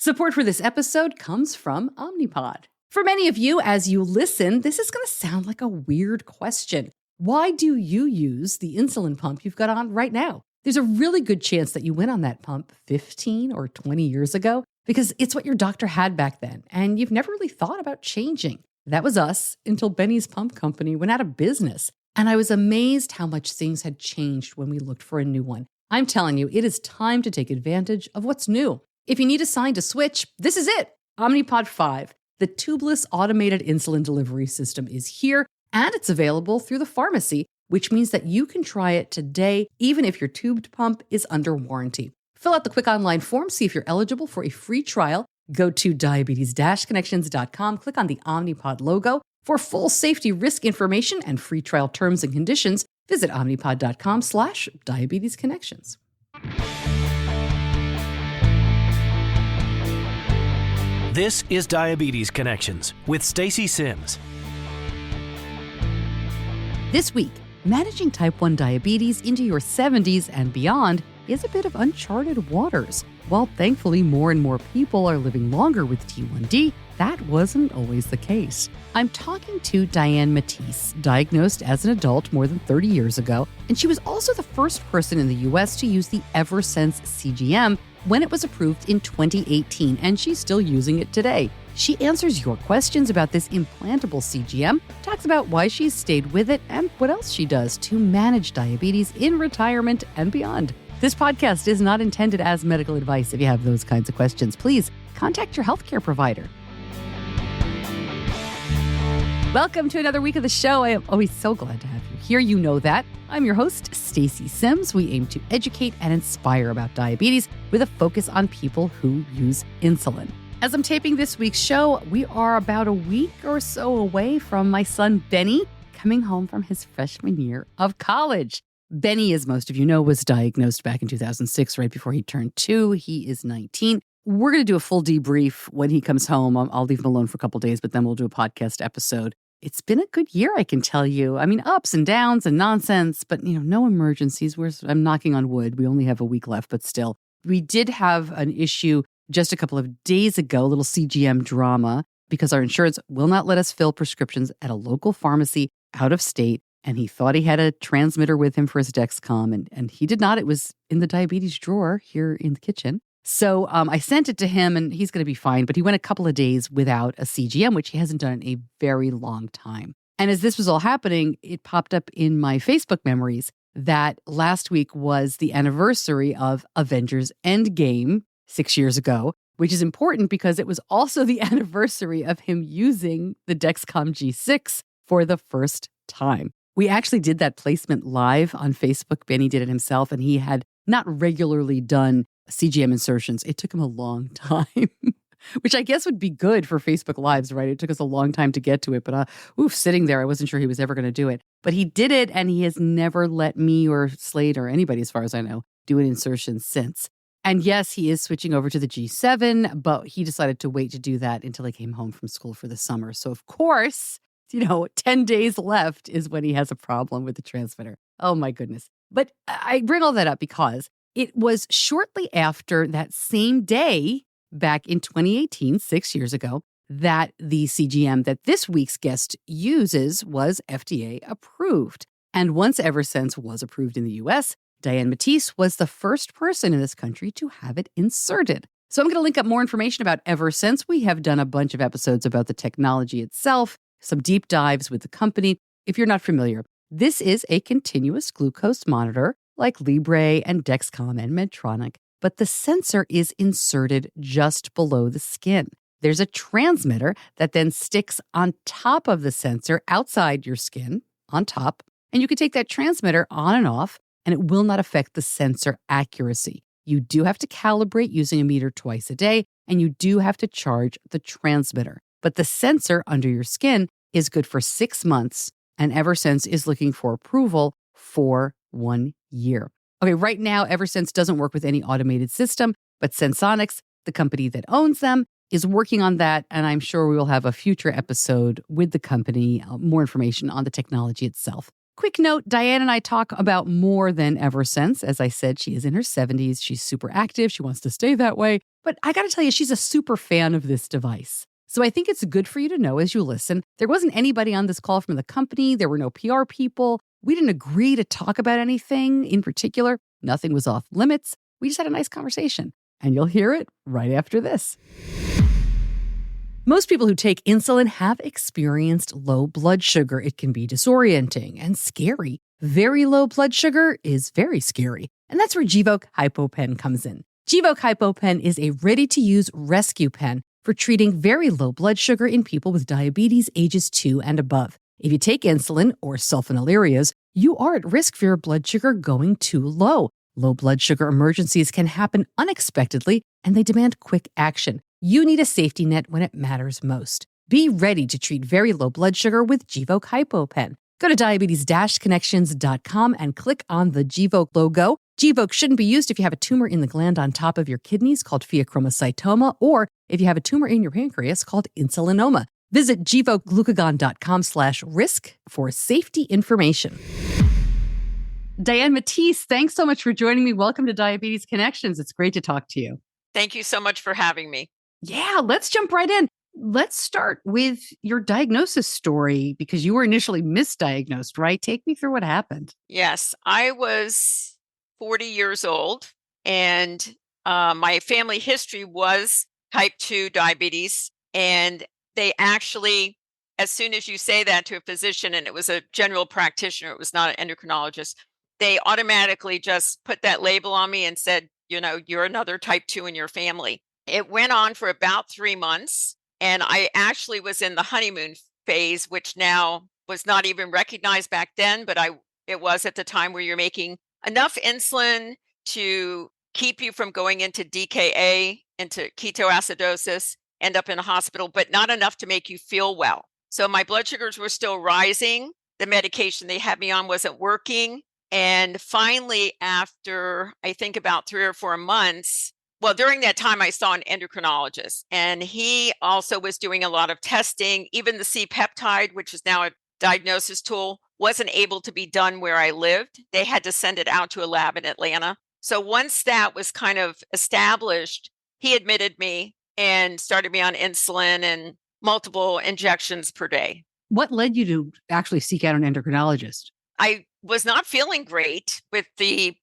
Support for this episode comes from Omnipod. For many of you, as you listen, this is going to sound like a weird question. Why do you use the insulin pump you've got on right now? There's a really good chance that you went on that pump 15 or 20 years ago because it's what your doctor had back then, and you've never really thought about changing. That was us until Benny's Pump Company went out of business. And I was amazed how much things had changed when we looked for a new one. I'm telling you, it is time to take advantage of what's new. If you need a sign to switch, this is it. Omnipod 5, the tubeless automated insulin delivery system, is here, and it's available through the pharmacy, which means that you can try it today, even if your tubed pump is under warranty. Fill out the quick online form, see if you're eligible for a free trial. Go to diabetes-connections.com, click on the Omnipod logo. For full safety risk information and free trial terms and conditions, visit omnipod.com/diabetesconnections. This is Diabetes Connections with Stacey Simms. This week, managing type 1 diabetes into your 70s and beyond is a bit of uncharted waters. While thankfully more and more people are living longer with T1D, that wasn't always the case. I'm talking to Dianne Matisse, diagnosed as an adult more than 30 years ago, and she was also the first person in the U.S. to use the Eversense CGM when it was approved in 2018, and she's still using it today. She answers your questions about this implantable CGM, talks about why she's stayed with it, and what else she does to manage diabetes in retirement and beyond. This podcast is not intended as medical advice. If you have those kinds of questions, please contact your healthcare provider. Welcome to another week of the show. I am always so glad to have you here. You know that. I'm your host, Stacey Simms. We aim to educate and inspire about diabetes with a focus on people who use insulin. As I'm taping this week's show, we are about a week or so away from my son, Benny, coming home from his freshman year of college. Benny, as most of you know, was diagnosed back in 2006, right before he turned 2. He is 19. We're going to do a full debrief when he comes home. I'll leave him alone for a couple of days, but then we'll do a podcast episode. It's been a good year, I can tell you. I mean, ups and downs and nonsense, but no emergencies. I'm knocking on wood. We only have a week left, but still. We did have an issue just a couple of days ago, a little CGM drama, because our insurance will not let us fill prescriptions at a local pharmacy out of state. And he thought he had a transmitter with him for his Dexcom, and he did not. It was in the diabetes drawer here in the kitchen. So I sent it to him, and he's going to be fine. But he went a couple of days without a CGM, which he hasn't done in a very long time. And as this was all happening, it popped up in my Facebook memories that last week was the anniversary of Avengers Endgame 6 years ago, which is important because it was also the anniversary of him using the Dexcom G6 for the first time. We actually did that placement live on Facebook. Benny did it himself, and he had not regularly done CGM insertions. It took him a long time, which I guess would be good for Facebook Lives, right? It took us a long time to get to it, but sitting there, I wasn't sure he was ever going to do it. But he did it, and he has never let me or Slade or anybody, as far as I know, do an insertion since. And yes, he is switching over to the G7, but he decided to wait to do that until he came home from school for the summer. So, of course, 10 days left is when he has a problem with the transmitter. Oh, my goodness. But I bring all that up because it was shortly after that same day, back in 2018, 6 years ago, that the CGM that this week's guest uses was FDA approved. And once Eversense was approved in the U.S., Dianne Matisse was the first person in this country to have it inserted. So I'm going to link up more information about Eversense. We have done a bunch of episodes about the technology itself, some deep dives with the company. If you're not familiar, this is a continuous glucose monitor like Libre and Dexcom and Medtronic, but the sensor is inserted just below the skin. There's a transmitter that then sticks on top of the sensor outside your skin, on top, and you can take that transmitter on and off, and it will not affect the sensor accuracy. You do have to calibrate using a meter twice a day, and you do have to charge the transmitter. But the sensor under your skin is good for 6 months, and Eversense is looking for approval for 1 year. Okay, right now, Eversense doesn't work with any automated system, but Sensonics, the company that owns them, is working on that, and I'm sure we will have a future episode with the company, more information on the technology itself. Quick note, Dianne and I talk about more than Eversense. As I said, she is in her 70s. She's super active. She wants to stay that way. But I got to tell you, she's a super fan of this device. So I think it's good for you to know as you listen. There wasn't anybody on this call from the company. There were no PR people. We didn't agree to talk about anything in particular. Nothing was off limits. We just had a nice conversation. And you'll hear it right after this. Most people who take insulin have experienced low blood sugar. It can be disorienting and scary. Very low blood sugar is very scary. And that's where Gvoke HypoPen comes in. Gvoke HypoPen is a ready-to-use rescue pen for treating very low blood sugar in people with diabetes ages 2 and above. If you take insulin or sulfonylureas, you are at risk for your blood sugar going too low. Low blood sugar emergencies can happen unexpectedly, and they demand quick action. You need a safety net when it matters most. Be ready to treat very low blood sugar with Gvoke HypoPen. Go to diabetes-connections.com and click on the Gvoke logo. Gvoke shouldn't be used if you have a tumor in the gland on top of your kidneys called pheochromocytoma, or if you have a tumor in your pancreas called insulinoma. Visit gvokeglucagon.com/risk for safety information. Dianne Matisse, thanks so much for joining me. Welcome to Diabetes Connections. It's great to talk to you. Thank you so much for having me. Yeah, let's jump right in. Let's start with your diagnosis story because you were initially misdiagnosed, right? Take me through what happened. Yes, I was 40 years old, and my family history was type 2 diabetes. And they actually, as soon as you say that to a physician, and it was a general practitioner, it was not an endocrinologist, they automatically just put that label on me and said, you're another type 2 in your family. It went on for about 3 months, and I actually was in the honeymoon phase, which now was not even recognized back then, but it was at the time where you're making enough insulin to keep you from going into DKA, into ketoacidosis, end up in a hospital, but not enough to make you feel well. So my blood sugars were still rising. The medication they had me on wasn't working. And finally, after I think about 3 or 4 months, well, during that time, I saw an endocrinologist, and he also was doing a lot of testing. Even the C-peptide, which is now a diagnosis tool, wasn't able to be done where I lived. They had to send it out to a lab in Atlanta. So once that was kind of established, he admitted me and started me on insulin and multiple injections per day. What led you to actually seek out an endocrinologist? I was not feeling great with the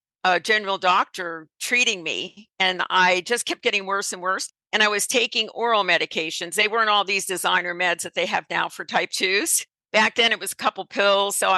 general doctor treating me, and I just kept getting worse and worse. And I was taking oral medications. They weren't all these designer meds that they have now for type 2s. Back then it was a couple pills. So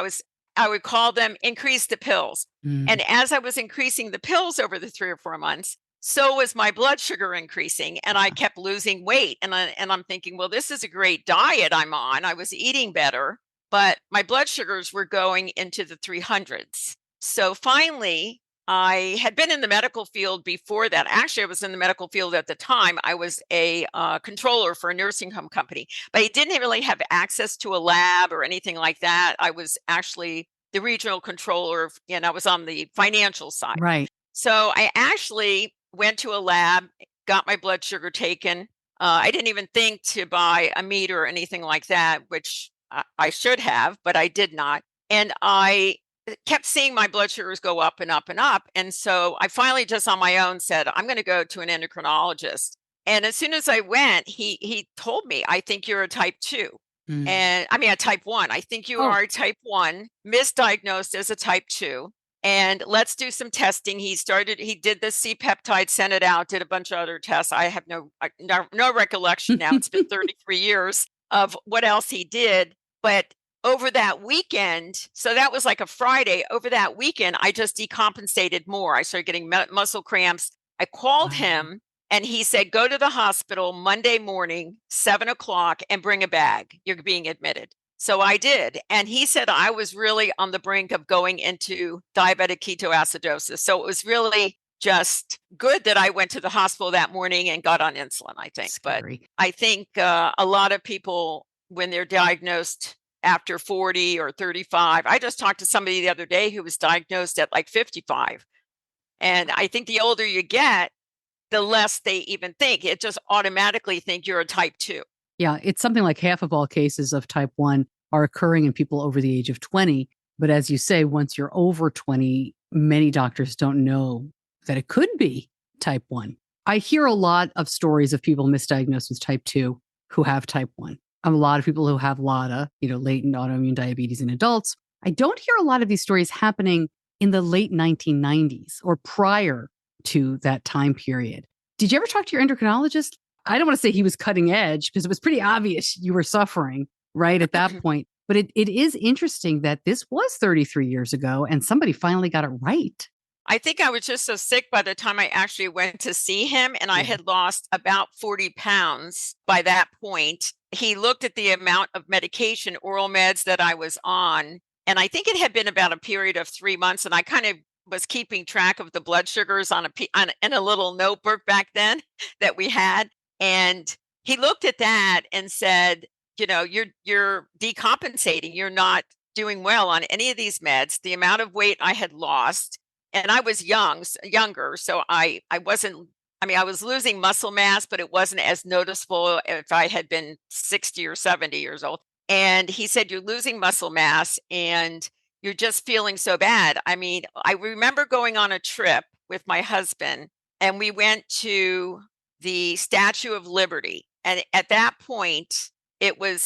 I would call them increase the pills. And as I was increasing the pills over the 3 or 4 months, so was my blood sugar increasing, and I kept losing weight. And I'm thinking, well, this is a great diet I'm on. I was eating better, but my blood sugars were going into the 300s. So finally, I had been in the medical field before that. Actually, I was in the medical field at the time. I was a controller for a nursing home company, but I didn't really have access to a lab or anything like that. I was actually the regional controller, and I was on the financial side. Right. So I actually went to a lab, got my blood sugar taken. I didn't even think to buy a meter or anything like that, which I should have, but I did not. And I kept seeing my blood sugars go up and up and up. And so I finally just on my own said, I'm going to go to an endocrinologist. And as soon as I went, he told me, I think you're a type 2. And I mean, a type 1. I think you are a type 1, misdiagnosed as a type 2. And let's do some testing. He did the C-peptide, sent it out, did a bunch of other tests. I have no recollection now. It's been 33 years of what else he did. But over that weekend, so that was like a Friday, over that weekend, I just decompensated more. I started getting muscle cramps. I called him, and he said, go to the hospital Monday morning, 7:00, and bring a bag. You're being admitted. So I did. And he said I was really on the brink of going into diabetic ketoacidosis. So it was really just good that I went to the hospital that morning and got on insulin, I think. Scary. But I think a lot of people, when they're diagnosed after 40 or 35, I just talked to somebody the other day who was diagnosed at like 55. And I think the older you get, the less they even think. It just automatically think you're a type 2. Yeah, it's something like half of all cases of type 1 are occurring in people over the age of 20. But as you say, once you're over 20, many doctors don't know that it could be type 1. I hear a lot of stories of people misdiagnosed with type 2 who have type 1. A lot of people who have LADA, latent autoimmune diabetes in adults. I don't hear a lot of these stories happening in the late 1990s or prior to that time period. Did you ever talk to your endocrinologist? I don't want to say he was cutting edge because it was pretty obvious you were suffering right at that point. But it is interesting that this was 33 years ago and somebody finally got it right. I think I was just so sick by the time I actually went to see him, and I had lost about 40 pounds by that point. He looked at the amount of medication, oral meds that I was on, and I think it had been about a period of 3 months, and I kind of was keeping track of the blood sugars in a little notebook back then that we had. And he looked at that and said, you're decompensating. You're not doing well on any of these meds. The amount of weight I had lost, and I was younger, so I was losing muscle mass, but it wasn't as noticeable if I had been 60 or 70 years old. And he said, you're losing muscle mass and you're just feeling so bad. I mean, I remember going on a trip with my husband, and we went to the Statue of Liberty. And at that point,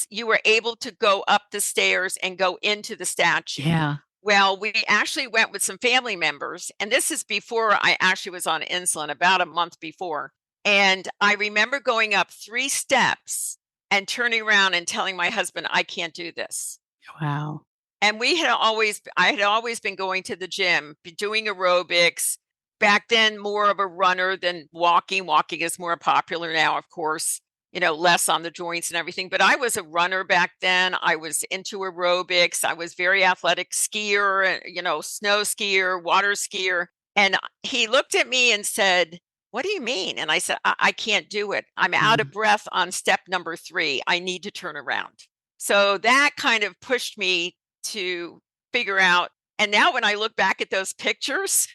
you were able to go up the stairs and go into the statue. Yeah. Well, we actually went with some family members, and this is before I actually was on insulin, about a month before. And I remember going up 3 steps and turning around and telling my husband, I can't do this. Wow. And I had always been going to the gym, doing aerobics. Back then, more of a runner than walking. Walking is more popular now, of course, less on the joints and everything. But I was a runner back then. I was into aerobics. I was very athletic skier, snow skier, water skier. And he looked at me and said, what do you mean? And I said, I can't do it. I'm out of breath on step number 3. I need to turn around. So that kind of pushed me to figure out. And now when I look back at those pictures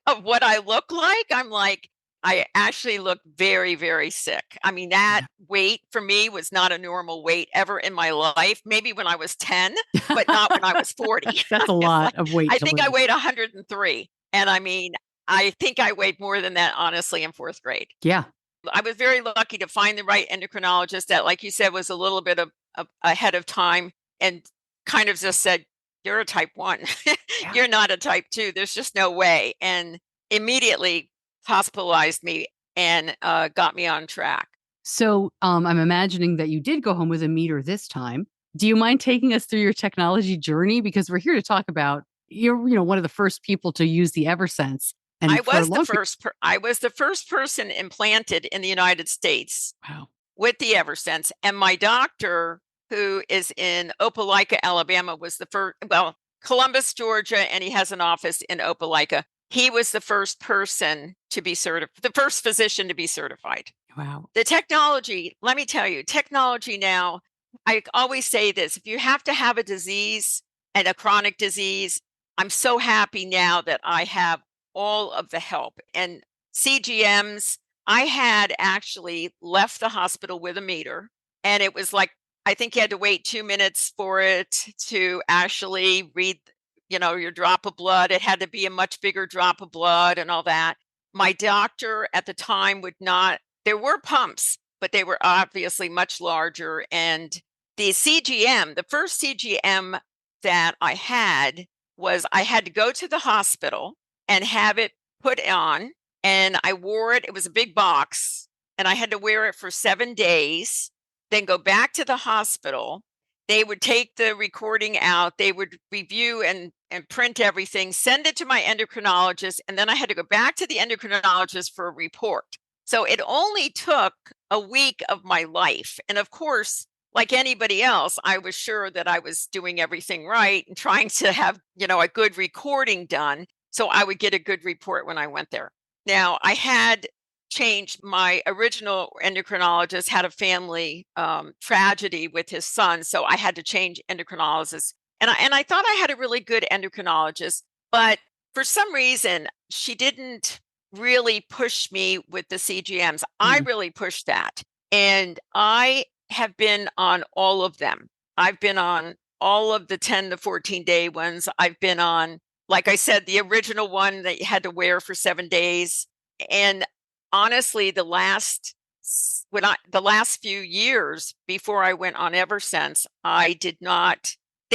of what I look like, I'm like, I actually look very, very sick. I mean, that weight for me was not a normal weight ever in my life. Maybe when I was 10, but not when I was 40. That's a lot of weight. I think I weighed 103. And I mean, I think I weighed more than that, honestly, in 4th grade. Yeah. I was very lucky to find the right endocrinologist that, like you said, was a little bit of ahead of time and kind of just said, you're a type 1. You're not a type 2. There's just no way. And immediately hospitalized me and got me on track. So I'm imagining that you did go home with a meter this time. Do you mind taking us through your technology journey? Because we're here to talk about you're one of the first people to use the Eversense. And I was the first person implanted in the United States. Wow. With the Eversense. And my doctor, who is in Opelika, Alabama, was the first, Columbus, Georgia, and he has an office in Opelika. He was the first person to be certified, the first physician to be certified. Wow. The technology, let me tell you, technology now, I always say this, if you have to have a disease and a chronic disease, I'm so happy now that I have all of the help. And CGMs, I had actually left the hospital with a meter, and it was like, I think you had to wait 2 minutes for it to actually read, your drop of blood. It had to be a much bigger drop of blood and all that. My doctor at the time there were pumps, but they were obviously much larger. And the CGM, the first CGM that I had to go to the hospital and have it put on. And I wore it. It was a big box, and I had to wear it for 7 days, then go back to the hospital. They would take the recording out. They would review and print everything, send it to my endocrinologist. And then I had to go back to the endocrinologist for a report. So it only took a week of my life. And of course, like anybody else, I was sure that I was doing everything right and trying to have, a good recording done. So I would get a good report when I went there. Now, I had changed. My original endocrinologist had a family tragedy with his son, so I had to change endocrinologists. And I thought I had a really good endocrinologist, but for some reason, she didn't really push me with the CGMs. I really pushed that. And I have been on all of them. I've been on all of the 10 to 14 day ones. I've been on, like I said, the original one that you had to wear for 7 days. And honestly, the last few years before I went on Eversense, they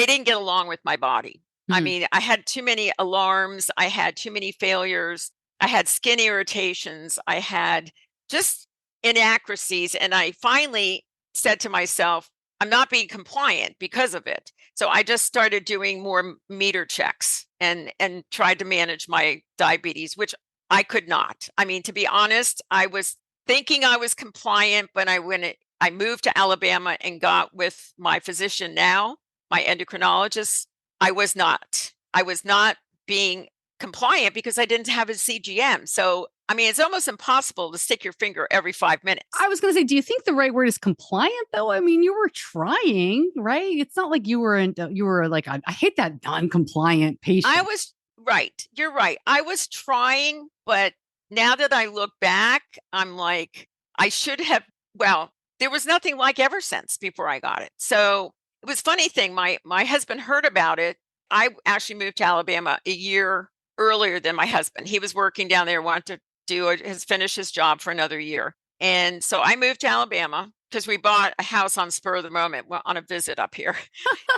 didn't get along with my body. I mean, I had too many alarms. I had too many failures. I had skin irritations. I had just inaccuracies. And I finally said to myself, I'm not being compliant because of it. So I just started doing more meter checks and tried to manage my diabetes, which I could not. I mean, to be honest, I was thinking I was compliant, but I moved to Alabama and got with my physician now, my endocrinologist. I was not. I was not being compliant because I didn't have a CGM. So, I mean, it's almost impossible to stick your finger every 5 minutes. I was going to say, do you think the right word is compliant, though? I mean, you were trying, right? It's not like you were like, I hate that non-compliant patient. I was right. You're right. I was trying, but now that I look back, I'm like, I should have, well, there was nothing like Eversense before I got it. So it was a funny thing. My husband heard about it. I actually moved to Alabama a year earlier than my husband. He was working down there, wanted to finish his job for another year. And so I moved to Alabama because we bought a house on spur of the moment on a visit up here.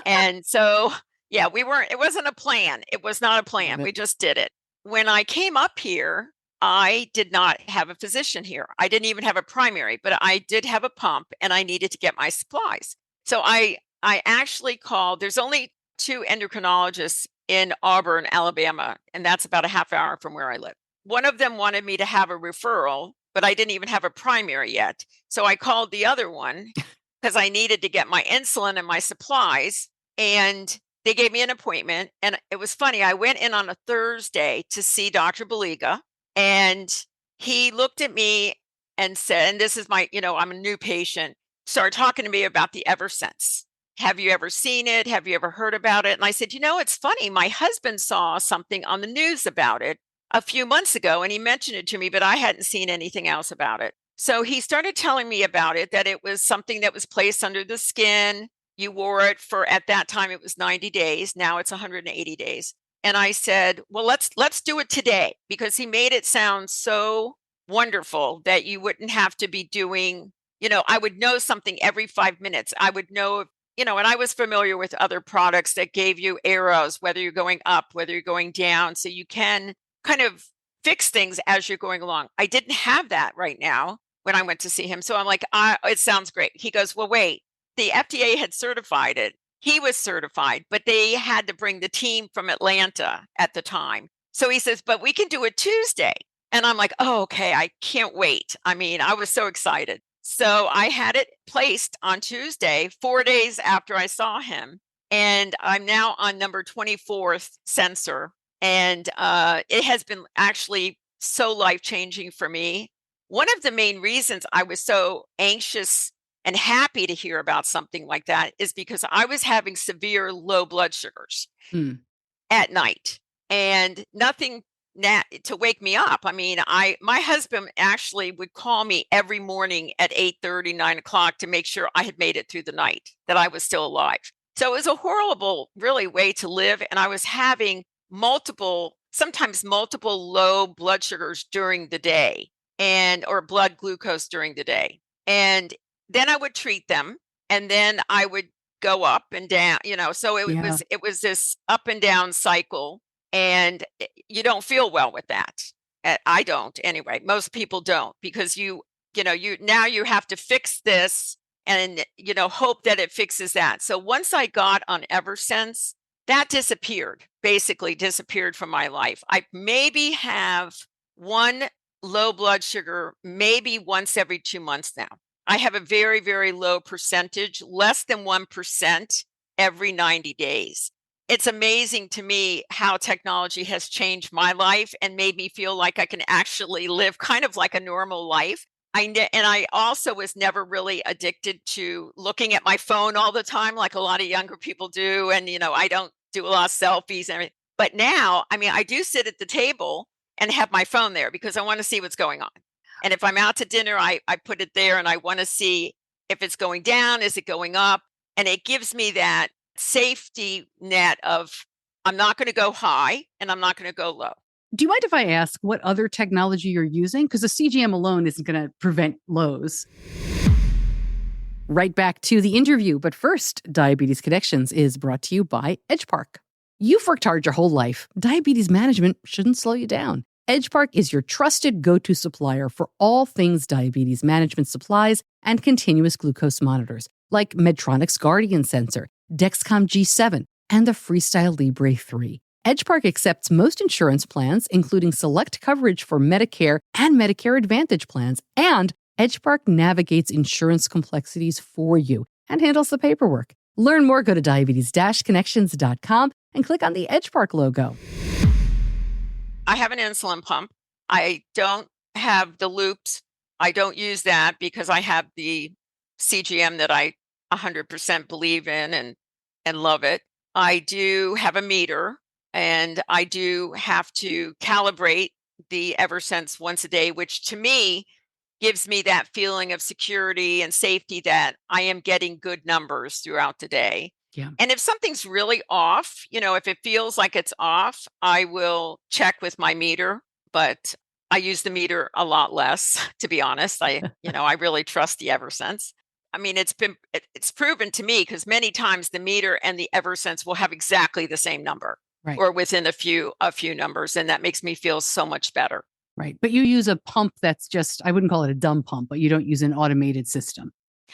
And so, yeah, it wasn't a plan. It was not a plan. We just did it. When I came up here, I did not have a physician here. I didn't even have a primary, but I did have a pump and I needed to get my supplies. So I actually called, there's only 2 endocrinologists in Auburn, Alabama, and that's about a half hour from where I live. One of them wanted me to have a referral, but I didn't even have a primary yet. So I called the other one because I needed to get my insulin and my supplies. And they gave me an appointment. And it was funny. I went in on a Thursday to see Dr. Baliga, and he looked at me and said, and this is I'm a new patient, started talking to me about the Eversense. Have you ever seen it? Have you ever heard about it? And I said, it's funny. My husband saw something on the news about it a few months ago, and he mentioned it to me, but I hadn't seen anything else about it. So he started telling me about it, that it was something that was placed under the skin. You wore it for, at that time, it was 90 days. Now it's 180 days. And I said, well, let's do it today, because he made it sound so wonderful that you wouldn't have to be doing, I would know something every 5 minutes. I would know, and I was familiar with other products that gave you arrows, whether you're going up, whether you're going down. So you can kind of fix things as you're going along. I didn't have that right now when I went to see him. So I'm like, it sounds great. He goes, well, wait, the FDA had certified it. He was certified, but they had to bring the team from Atlanta at the time. So he says, but we can do it Tuesday. And I'm like, oh, okay, I can't wait. I mean, I was so excited. So I had it placed on Tuesday, 4 days after I saw him. And I'm now on number 24th sensor. And it has been actually so life-changing for me. One of the main reasons I was so anxious and happy to hear about something like that is because I was having severe low blood sugars at night, and nothing to wake me up. I mean, my husband actually would call me every morning at 8:30, 9 o'clock to make sure I had made it through the night, that I was still alive. So it was a horrible, really, way to live. And I was having sometimes multiple low blood sugars during the day, or blood glucose during the day. And then I would treat them, and then I would go up and down, so it was this up and down cycle, and you don't feel well with that. I don't anyway. Most people don't, because you now you have to fix this and, hope that it fixes that. So once I got on Eversense, that basically disappeared from my life. I maybe have one low blood sugar, maybe once every 2 months now. I have a very, very low percentage, less than 1% every 90 days. It's amazing to me how technology has changed my life and made me feel like I can actually live kind of like a normal life. And I also was never really addicted to looking at my phone all the time, like a lot of younger people do. And, I don't do a lot of selfies and everything. But now, I mean, I do sit at the table and have my phone there because I want to see what's going on. And if I'm out to dinner, I put it there, and I want to see if it's going down, is it going up? And it gives me that safety net of I'm not going to go high and I'm not going to go low. Do you mind if I ask what other technology you're using? Because the CGM alone isn't going to prevent lows. Right back to the interview. But first, Diabetes Connections is brought to you by EdgePark. You've worked hard your whole life. Diabetes management shouldn't slow you down. EdgePark is your trusted go-to supplier for all things diabetes management supplies and continuous glucose monitors, like Medtronic's Guardian sensor, Dexcom G7, and the Freestyle Libre 3. EdgePark accepts most insurance plans, including select coverage for Medicare and Medicare Advantage plans, and EdgePark navigates insurance complexities for you and handles the paperwork. Learn more, go to diabetes-connections.com and click on the EdgePark logo. I have an insulin pump. I don't have the loops. I don't use that because I have the CGM that I 100% believe in and love it. I do have a meter, and I do have to calibrate the Eversense once a day, which to me gives me that feeling of security and safety that I am getting good numbers throughout the day. Yeah. And if something's really off, if it feels like it's off, I will check with my meter, but I use the meter a lot less, to be honest. I really trust the Eversense. I mean, it's proven to me because many times the meter and the Eversense will have exactly the same number, right, or within a few numbers. And that makes me feel so much better. Right. But you use a pump that's just, I wouldn't call it a dumb pump, but you don't use an automated system.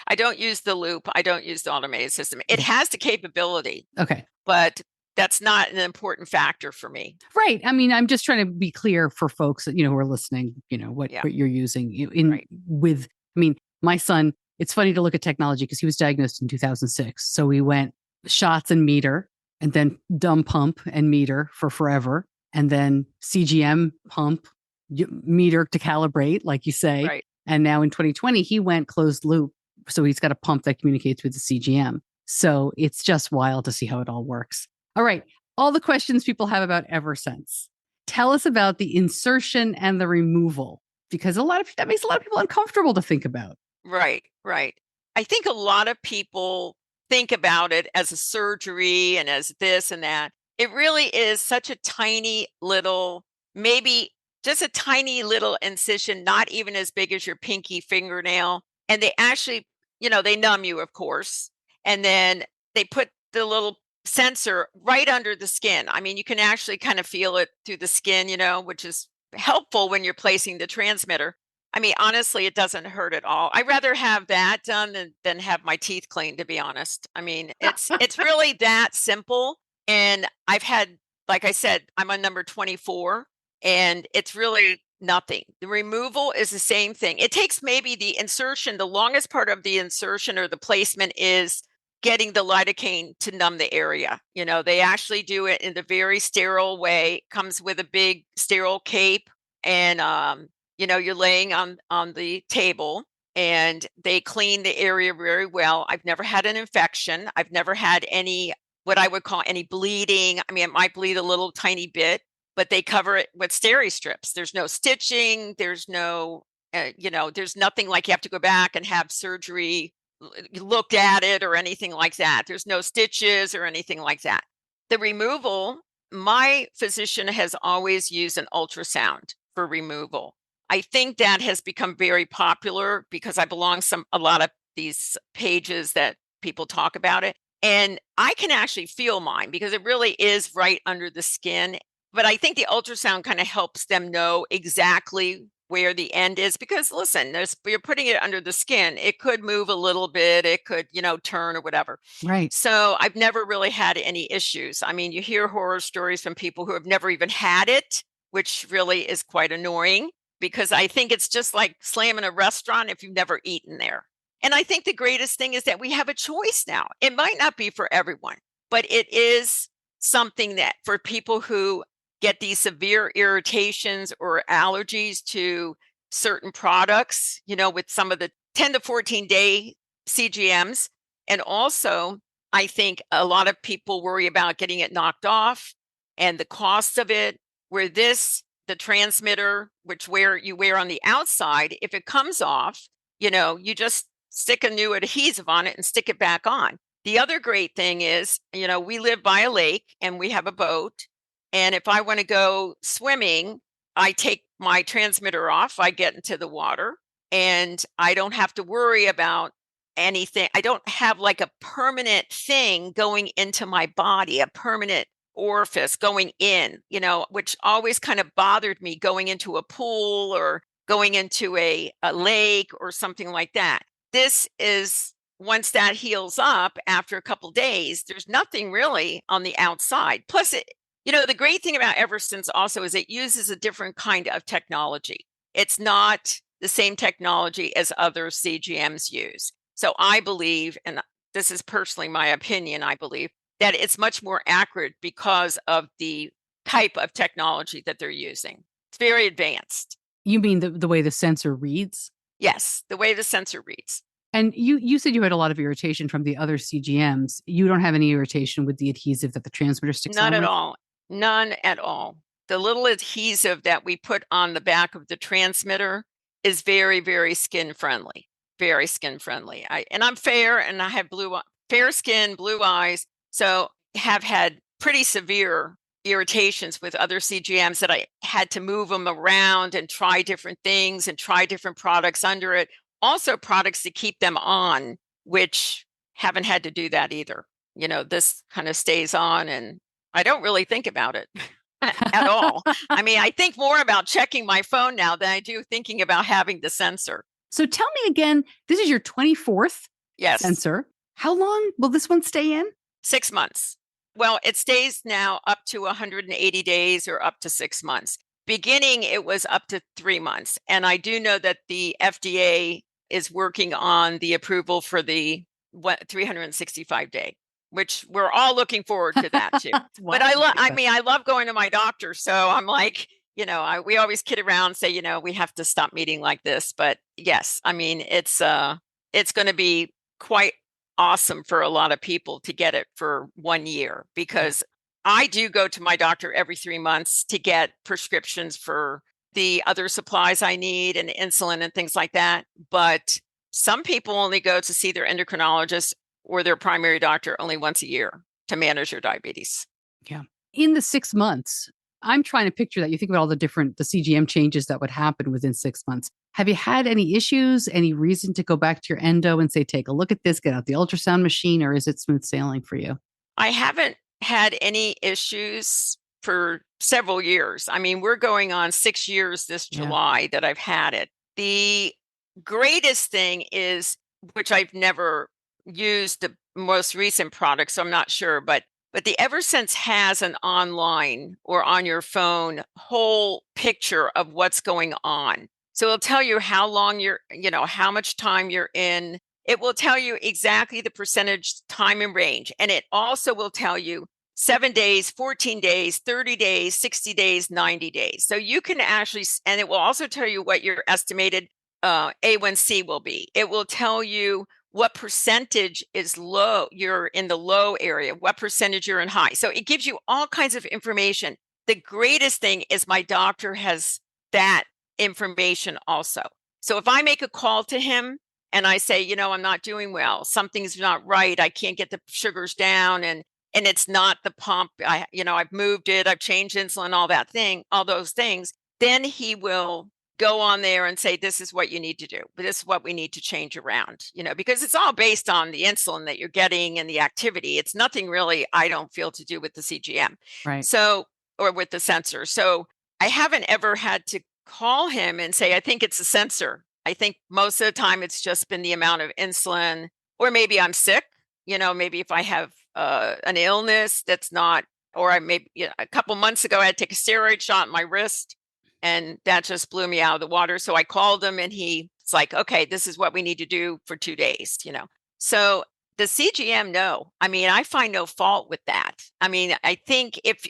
I don't use the loop. I don't use the automated system. It has the capability. Okay. But that's not an important factor for me. Right. I mean, I'm just trying to be clear for folks that, who are listening, what you're using my son, it's funny to look at technology because he was diagnosed in 2006. So we went shots and meter, and then dumb pump and meter for forever. And then CGM pump, meter to calibrate, like you say. Right. And now in 2020, he went closed loop. So he's got a pump that communicates with the CGM. So it's just wild to see how it all works. All right. All the questions people have about Eversense. Tell us about the insertion and the removal, because that makes a lot of people uncomfortable to think about. Right. I think a lot of people think about it as a surgery and as this and that. It really is such a tiny little, maybe just a tiny little incision, not even as big as your pinky fingernail. And they actually, they numb you, of course. And then they put the little sensor right under the skin. I mean, you can actually kind of feel it through the skin, which is helpful when you're placing the transmitter. I mean, honestly, it doesn't hurt at all. I'd rather have that done than have my teeth cleaned, to be honest. I mean, it's really that simple. And I've had, like I said, I'm on number 24, and it's really nothing. The removal is the same thing. It takes maybe the insertion, the longest part of the insertion or the placement is getting the lidocaine to numb the area. They actually do it in a very sterile way. It comes with a big sterile cape, and you're laying on the table, and they clean the area very well. I've never had an infection. I've never had any, what I would call any bleeding. I mean, it might bleed a little tiny bit, but they cover it with steri strips. There's no stitching. There's no, there's nothing like you have to go back and have surgery, looked at it or anything like that. There's no stitches or anything like that. The removal, my physician has always used an ultrasound for removal. I think that has become very popular because I belong a lot of these pages that people talk about it. And I can actually feel mine because it really is right under the skin. But I think the ultrasound kind of helps them know exactly where the end is, because listen, you're putting it under the skin. It could move a little bit. It could, turn or whatever. Right. So I've never really had any issues. I mean, you hear horror stories from people who have never even had it, which really is quite annoying, because I think it's just like slamming a restaurant if you've never eaten there. And I think the greatest thing is that we have a choice now. It might not be for everyone, but it is something that for people who get these severe irritations or allergies to certain products, with some of the 10 to 14 day CGMs. And also, I think a lot of people worry about getting it knocked off and the cost of it, where the transmitter, which you wear on the outside, if it comes off, you just stick a new adhesive on it and stick it back on. The other great thing is, we live by a lake and we have a boat. And if I want to go swimming, I take my transmitter off, I get into the water, and I don't have to worry about anything. I don't have like a permanent thing going into my body, a permanent orifice going in, which always kind of bothered me going into a pool or going into a lake or something like that. This is, once that heals up after a couple days, there's nothing really on the outside. Plus, the great thing about Eversense also is it uses a different kind of technology. It's not the same technology as other CGMs use. So I believe, and this is personally my opinion, I believe that it's much more accurate because of the type of technology that they're using. It's very advanced. You mean the way the sensor reads? Yes, the way the sensor reads. And you said you had a lot of irritation from the other CGMs. You don't have any irritation with the adhesive that the transmitter sticks on? None at all. None at all. The little adhesive that we put on the back of the transmitter is very, very skin friendly. Very skin friendly. I'm fair and I have fair skin, blue eyes. So have had pretty severe irritations with other CGMs that I had to move them around and try different things and try different products under it. Also products to keep them on, which haven't had to do that either. This kind of stays on and I don't really think about it at all. I mean, I think more about checking my phone now than I do thinking about having the sensor. So tell me again, this is your 24th sensor. How long will this one stay in? 6 months. Well, it stays now up to 180 days or up to 6 months. Beginning, it was up to 3 months. And I do know that the FDA is working on the approval for the 365 day, which we're all looking forward to that too. But I love going to my doctor. So I'm like, we always kid around and say, we have to stop meeting like this. But yes, I mean, it's going to be quite awesome for a lot of people to get it for 1 year, because I do go to my doctor every 3 months to get prescriptions for the other supplies I need and insulin and things like that. But some people only go to see their endocrinologist or their primary doctor only once a year to manage your diabetes. Yeah. In the 6 months, I'm trying to picture that. You think about all the CGM changes that would happen within 6 months. Have you had any issues, any reason to go back to your endo and say, take a look at this, get out the ultrasound machine, or is it smooth sailing for you? I haven't had any issues for several years. I mean, we're going on 6 years this July that I've had it. The greatest thing is, which I've never used the most recent product, so I'm not sure, but the Eversense has an online or on your phone whole picture of what's going on. So it'll tell you how long how much time you're in. It will tell you exactly the percentage time and range. And it also will tell you 7 days, 14 days, 30 days, 60 days, 90 days. So you can actually, and it will also tell you what your estimated A1C will be. It will tell you what percentage is low, you're in the low area, what percentage you're in high. So it gives you all kinds of information. The greatest thing is my doctor has that information also. So if I make a call to him and I say, I'm not doing well, something's not right, I can't get the sugars down, and it's not the pump, I've moved it, I've changed insulin, all those things, then he will go on there and say, this is what you need to do, but this is what we need to change around, because it's all based on the insulin that you're getting and the activity. It's nothing really, I don't feel, to do with the CGM. Right. So, or with the sensor. So I haven't ever had to call him and say, I think it's a sensor. I think most of the time it's just been the amount of insulin, or maybe I'm sick, maybe if I have an illness that's not, or I maybe, a couple months ago, I had to take a steroid shot in my wrist, and that just blew me out of the water. So I called him and he's like, okay, this is what we need to do for 2 days, So the CGM, no. I mean, I find no fault with that. I mean, I think if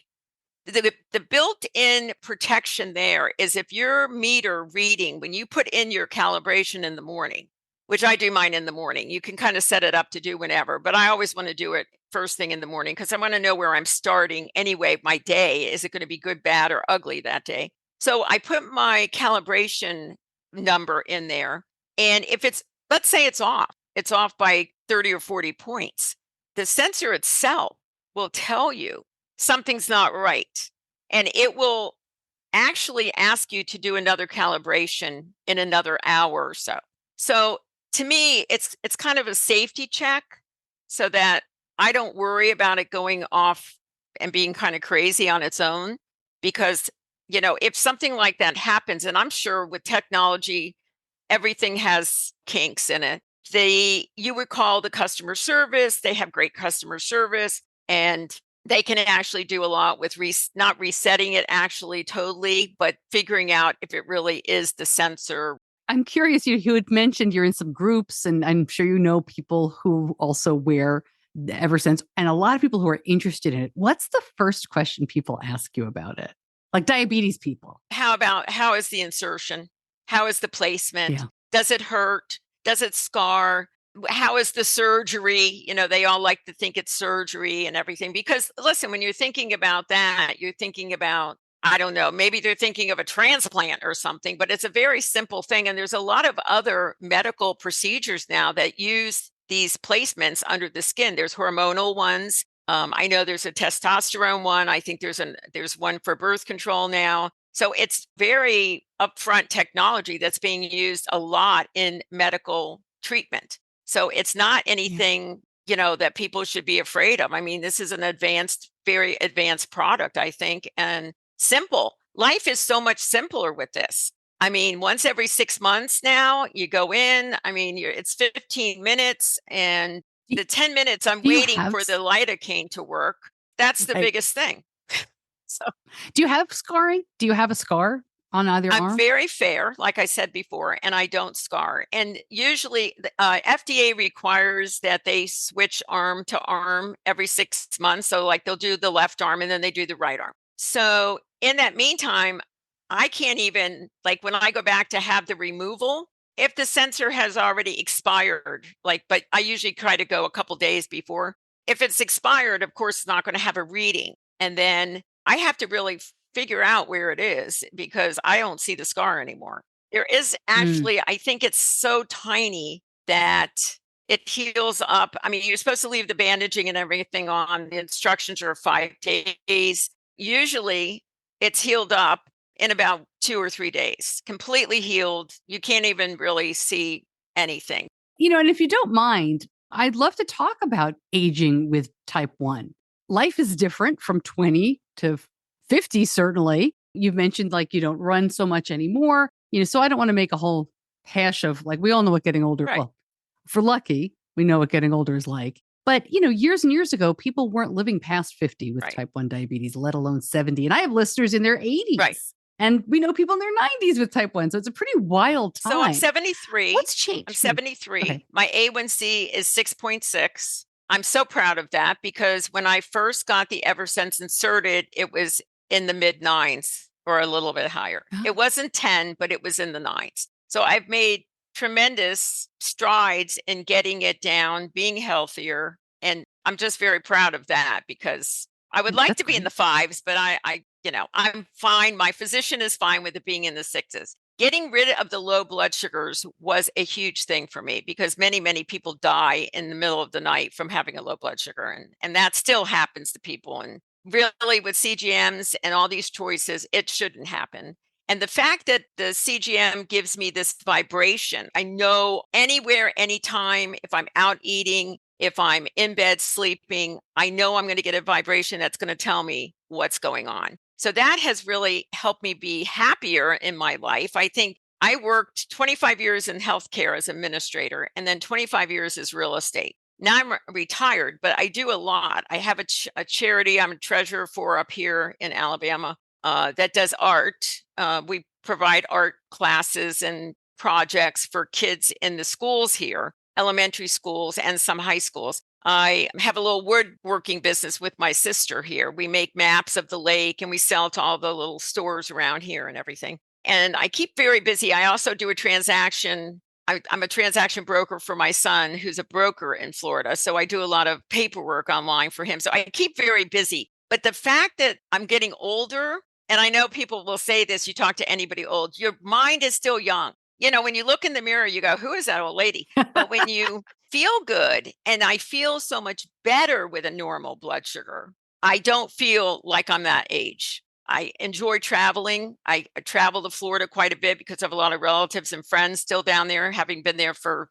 the built-in protection there is, if your meter reading, when you put in your calibration in the morning, which I do mine in the morning, you can kind of set it up to do whenever, but I always want to do it first thing in the morning because I want to know where I'm starting anyway, my day. Is it going to be good, bad, or ugly that day? So I put my calibration number in there. And if let's say it's off by 30 or 40 points, the sensor itself will tell you something's not right. And it will actually ask you to do another calibration in another hour or so. So to me, it's kind of a safety check so that I don't worry about it going off and being kind of crazy on its own. Because, if something like that happens, and I'm sure with technology, everything has kinks in it. You would call the customer service, they have great customer service, and they can actually do a lot with not resetting it actually totally, but figuring out if it really is the sensor. I'm curious, you had mentioned you're in some groups, and I'm sure you know people who also wear the Eversense, and a lot of people who are interested in it. What's the first question people ask you about it? Like diabetes people. How is the insertion? How is the placement? Yeah. Does it hurt? Does it scar? How is the surgery? They all like to think it's surgery and everything. Because listen, when you're thinking about that, you're thinking about, I don't know, maybe they're thinking of a transplant or something, but it's a very simple thing. And there's a lot of other medical procedures now that use these placements under the skin. There's hormonal ones. I know there's a testosterone one. I think there's one for birth control now. So it's very upfront technology that's being used a lot in medical treatment. So it's not anything, that people should be afraid of. I mean, this is an very advanced product, I think, and simple. Life is so much simpler with this. I mean, once every 6 months now, you go in. I mean, it's 15 minutes, and the 10 minutes I'm waiting for the lidocaine to work. That's the biggest thing. So, do you have scarring? Do you have a scar on either arm? I'm very fair, like I said before, and I don't scar. And usually FDA requires that they switch arm to arm every 6 months. So like they'll do the left arm and then they do the right arm. So in that meantime, I can't even, like when I go back to have the removal, if the sensor has already expired, but I usually try to go a couple days before. If it's expired, of course, it's not going to have a reading. And then I have to really figure out where it is because I don't see the scar anymore. There is actually, I think it's so tiny that it heals up. I mean, you're supposed to leave the bandaging and everything on. The instructions are 5 days. Usually it's healed up in about 2 or 3 days, completely healed. You can't even really see anything. And if you don't mind, I'd love to talk about aging with type 1. Life is different from 20 to 50, certainly. You've mentioned you don't run so much anymore, so I don't want to make a whole hash of we all know what getting older. Right. Well, for lucky, we know what getting older is like. But, years and years ago, people weren't living past 50 with type 1 diabetes, let alone 70. And I have listeners in their 80s. Right. And we know people in their 90s with type 1. So it's a pretty wild time. So I'm 73. What's changed? I'm 73. Okay. My A1C is 6.6. I'm so proud of that because when I first got the Eversense inserted, it was in the mid 9s or a little bit higher. It wasn't 10, but it was in the 9s. So I've made tremendous strides in getting it down, being healthier. And I'm just very proud of that because I would like to be in the 5s, but I'm fine. My physician is fine with it being in the 6s. Getting rid of the low blood sugars was a huge thing for me because many, many people die in the middle of the night from having a low blood sugar. And that still happens to people. And really with CGMs and all these choices, it shouldn't happen. And the fact that the CGM gives me this vibration, I know anywhere, anytime, if I'm out eating, if I'm in bed sleeping, I know I'm going to get a vibration that's going to tell me what's going on. So that has really helped me be happier in my life. I think I worked 25 years in healthcare as administrator and then 25 years as real estate. Now I'm retired, but I do a lot. I have a charity I'm a treasurer for up here in Alabama that does art. We provide art classes and projects for kids in the schools here, elementary schools and some high schools. I have a little woodworking business with my sister here. We make maps of the lake and we sell to all the little stores around here and everything. And I keep very busy. I also do a transaction. I'm a transaction broker for my son, who's a broker in Florida. So I do a lot of paperwork online for him. So I keep very busy. But the fact that I'm getting older, and I know people will say this, you talk to anybody old, your mind is still young. When you look in the mirror, you go, who is that old lady? But when you feel good and I feel so much better with a normal blood sugar. I don't feel like I'm that age. I enjoy traveling. I travel to Florida quite a bit because I have a lot of relatives and friends still down there, having been there for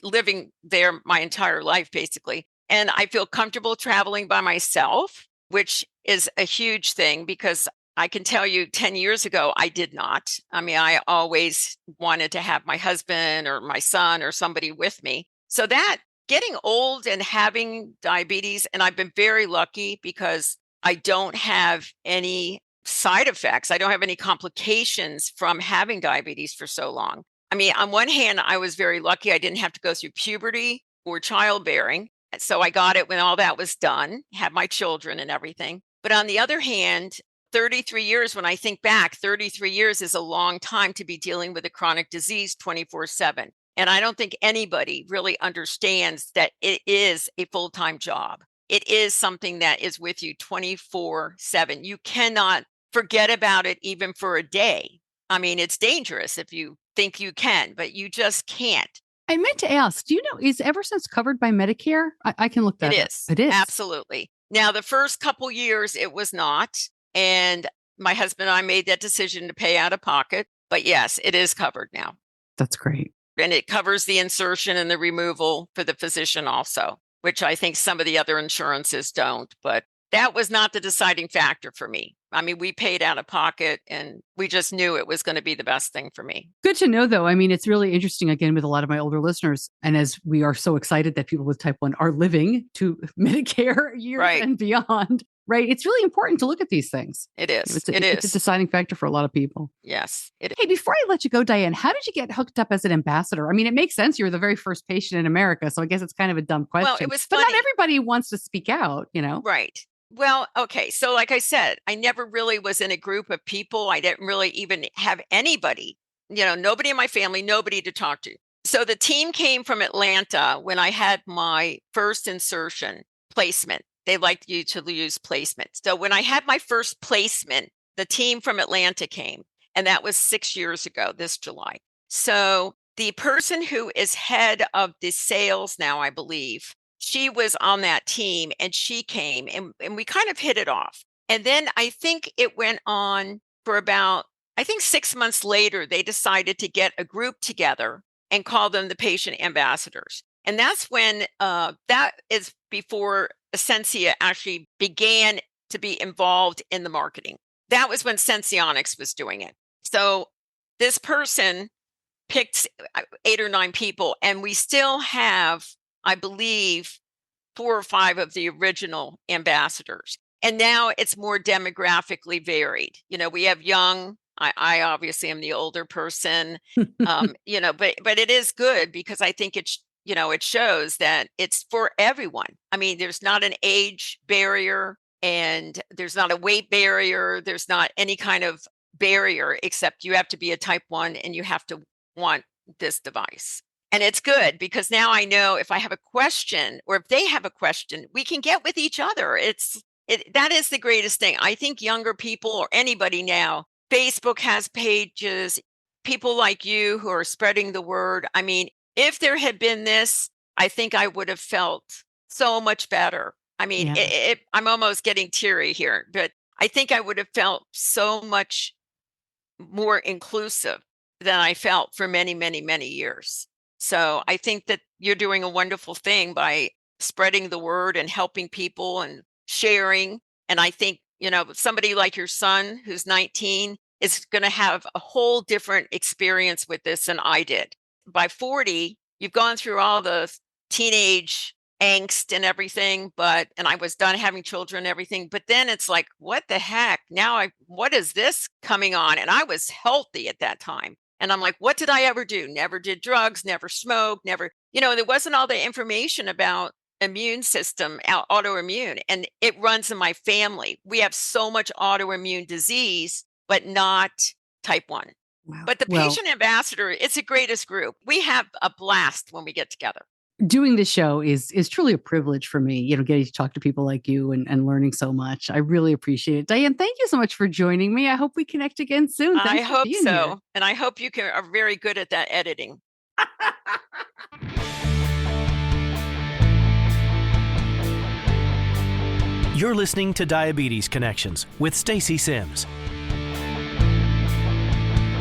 living there my entire life, basically. And I feel comfortable traveling by myself, which is a huge thing because I can tell you 10 years ago, I did not. I mean, I always wanted to have my husband or my son or somebody with me. So that getting old and having diabetes, and I've been very lucky because I don't have any side effects. I don't have any complications from having diabetes for so long. I mean, on one hand, I was very lucky. I didn't have to go through puberty or childbearing. So I got it when all that was done, had my children and everything. But on the other hand, 33 years, when I think back, 33 years is a long time to be dealing with a chronic disease 24/7. And I don't think anybody really understands that it is a full-time job. It is something that is with you 24/7. You cannot forget about it even for a day. I mean, it's dangerous if you think you can, but you just can't. I meant to ask, do you know, is Eversense covered by Medicare? I can look that It up. is. It is. Absolutely. Now, the first couple years, it was not. And my husband and I made that decision to pay out of pocket. But yes, it is covered now. That's great. And it covers the insertion and the removal for the physician also, which I think some of the other insurances don't. But that was not the deciding factor for me. I mean, we paid out of pocket and we just knew it was going to be the best thing for me. Good to know, though. I mean, it's really interesting, again, with a lot of my older listeners. And as we are so excited that people with type 1 are living to Medicare years Right. and beyond, right? It's really important to look at these things. It is. It's a deciding factor for a lot of people. Yes. It is. Hey, before I let you go, Dianne, how did you get hooked up as an ambassador? I mean, it makes sense. You're the very first patient in America. So I guess it's kind of a dumb question. Well, it was but funny. not everybody wants to speak out, you know? Right. Well, okay. So like I said, I never really was in a group of people. I didn't really even have anybody, nobody in my family, nobody to talk to. So the team came from Atlanta when I had my first insertion placement. They like you to use placement. So when I had my first placement, the team from Atlanta came, and that was 6 years ago, this July. So the person who is head of the sales now, I believe, she was on that team and she came and we kind of hit it off. And then I think it went on for about, 6 months later, they decided to get a group together and call them the patient ambassadors. And that's when, that is before Essentia actually began to be involved in the marketing. That was when Senseonics was doing it. So this person picked 8 or 9 people, and we still have, I believe, 4 or 5 of the original ambassadors. And now it's more demographically varied. We have young, I obviously am the older person, but it is good because I think it shows that it's for everyone. I mean, there's not an age barrier and there's not a weight barrier. There's not any kind of barrier except you have to be a type 1 and you have to want this device. And it's good because now I know if I have a question or if they have a question, we can get with each other. That is the greatest thing. I think younger people or anybody now, Facebook has pages, people like you who are spreading the word. I mean, if there had been this, I think I would have felt so much better. I mean, I'm almost getting teary here, but I think I would have felt so much more inclusive than I felt for many, many, many years. So I think that you're doing a wonderful thing by spreading the word and helping people and sharing. And I think, somebody like your son who's 19 is going to have a whole different experience with this than I did. By 40, you've gone through all the teenage angst and everything, and I was done having children and everything. But then it's like, what the heck? Now what is this coming on? And I was healthy at that time. And I'm like, what did I ever do? Never did drugs, never smoked, never, there wasn't all the information about immune system, autoimmune, and it runs in my family. We have so much autoimmune disease, but not type 1. Wow. But the patient ambassador, it's the greatest group. We have a blast when we get together. Doing this show is truly a privilege for me, getting to talk to people like you and learning so much. I really appreciate it. Dianne, thank you so much for joining me. I hope we connect again soon. Thanks I hope so. Here. And I hope you are very good at that editing. You're listening to Diabetes Connections with Stacey Simms.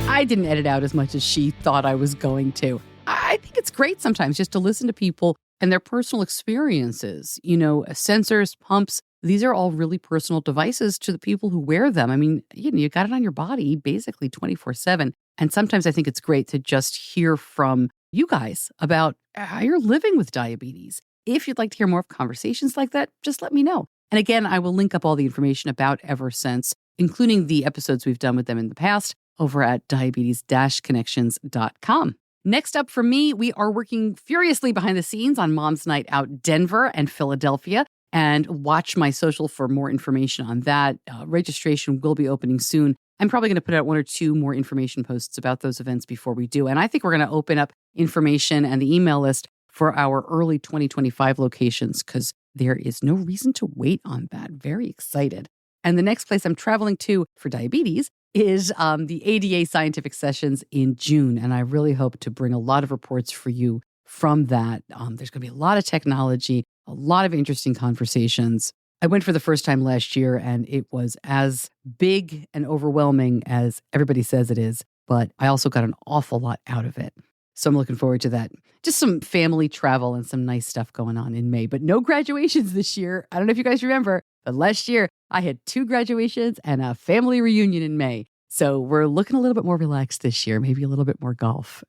I didn't edit out as much as she thought I was going to. I think it's great sometimes just to listen to people and their personal experiences. You know, sensors, pumps, these are all really personal devices to the people who wear them. I mean, you got it on your body basically 24/7. And sometimes I think it's great to just hear from you guys about how you're living with diabetes. If you'd like to hear more of conversations like that, just let me know. And again, I will link up all the information about Eversense, including the episodes we've done with them in the past, over at diabetes-connections.com. Next up for me, we are working furiously behind the scenes on Mom's Night Out Denver and Philadelphia. And watch my social for more information on that. Registration will be opening soon. I'm probably going to put out one or two more information posts about those events before we do. And I think we're going to open up information and the email list for our early 2025 locations because there is no reason to wait on that. Very excited. And the next place I'm traveling to for diabetes is the ADA Scientific Sessions in June. And I really hope to bring a lot of reports for you from that. There's going to be a lot of technology, a lot of interesting conversations. I went for the first time last year, and it was as big and overwhelming as everybody says it is, but I also got an awful lot out of it. So I'm looking forward to that. Just some family travel and some nice stuff going on in May, but no graduations this year. I don't know if you guys remember, but last year I had 2 graduations and a family reunion in May. So we're looking a little bit more relaxed this year, maybe a little bit more golf,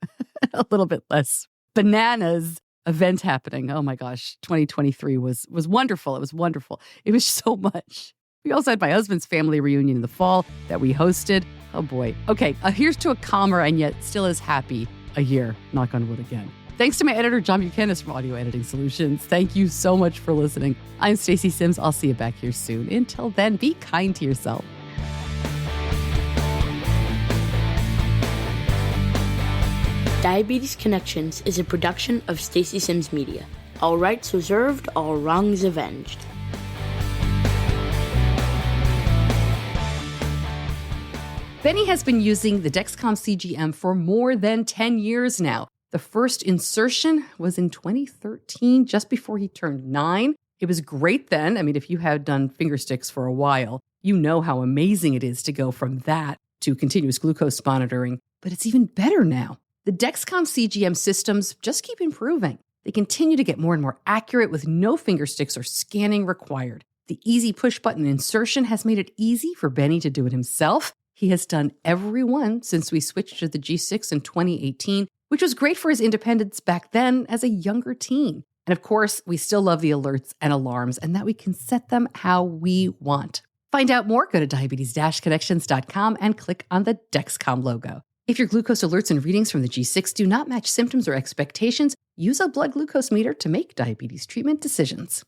a little bit less bananas event happening. Oh my gosh, 2023 was wonderful. It was wonderful. It was so much. We also had my husband's family reunion in the fall that we hosted. Oh boy. Okay, here's to a calmer and yet still as happy a year. Knock on wood again. Thanks to my editor, John Buchanan from Audio Editing Solutions. Thank you so much for listening. I'm Stacey Simms. I'll see you back here soon. Until then, be kind to yourself. Diabetes Connections is a production of Stacey Simms Media. All rights reserved, all wrongs avenged. Benny has been using the Dexcom CGM for more than 10 years now. The first insertion was in 2013, just before he turned 9. It was great then. I mean, if you had done finger sticks for a while, you know how amazing it is to go from that to continuous glucose monitoring. But it's even better now. The Dexcom CGM systems just keep improving. They continue to get more and more accurate with no finger sticks or scanning required. The easy push-button insertion has made it easy for Benny to do it himself. He has done every one since we switched to the G6 in 2018, which was great for his independence back then as a younger teen. And of course, we still love the alerts and alarms and that we can set them how we want. Find out more, go to diabetes-connections.com and click on the Dexcom logo. If your glucose alerts and readings from the G6 do not match symptoms or expectations, use a blood glucose meter to make diabetes treatment decisions.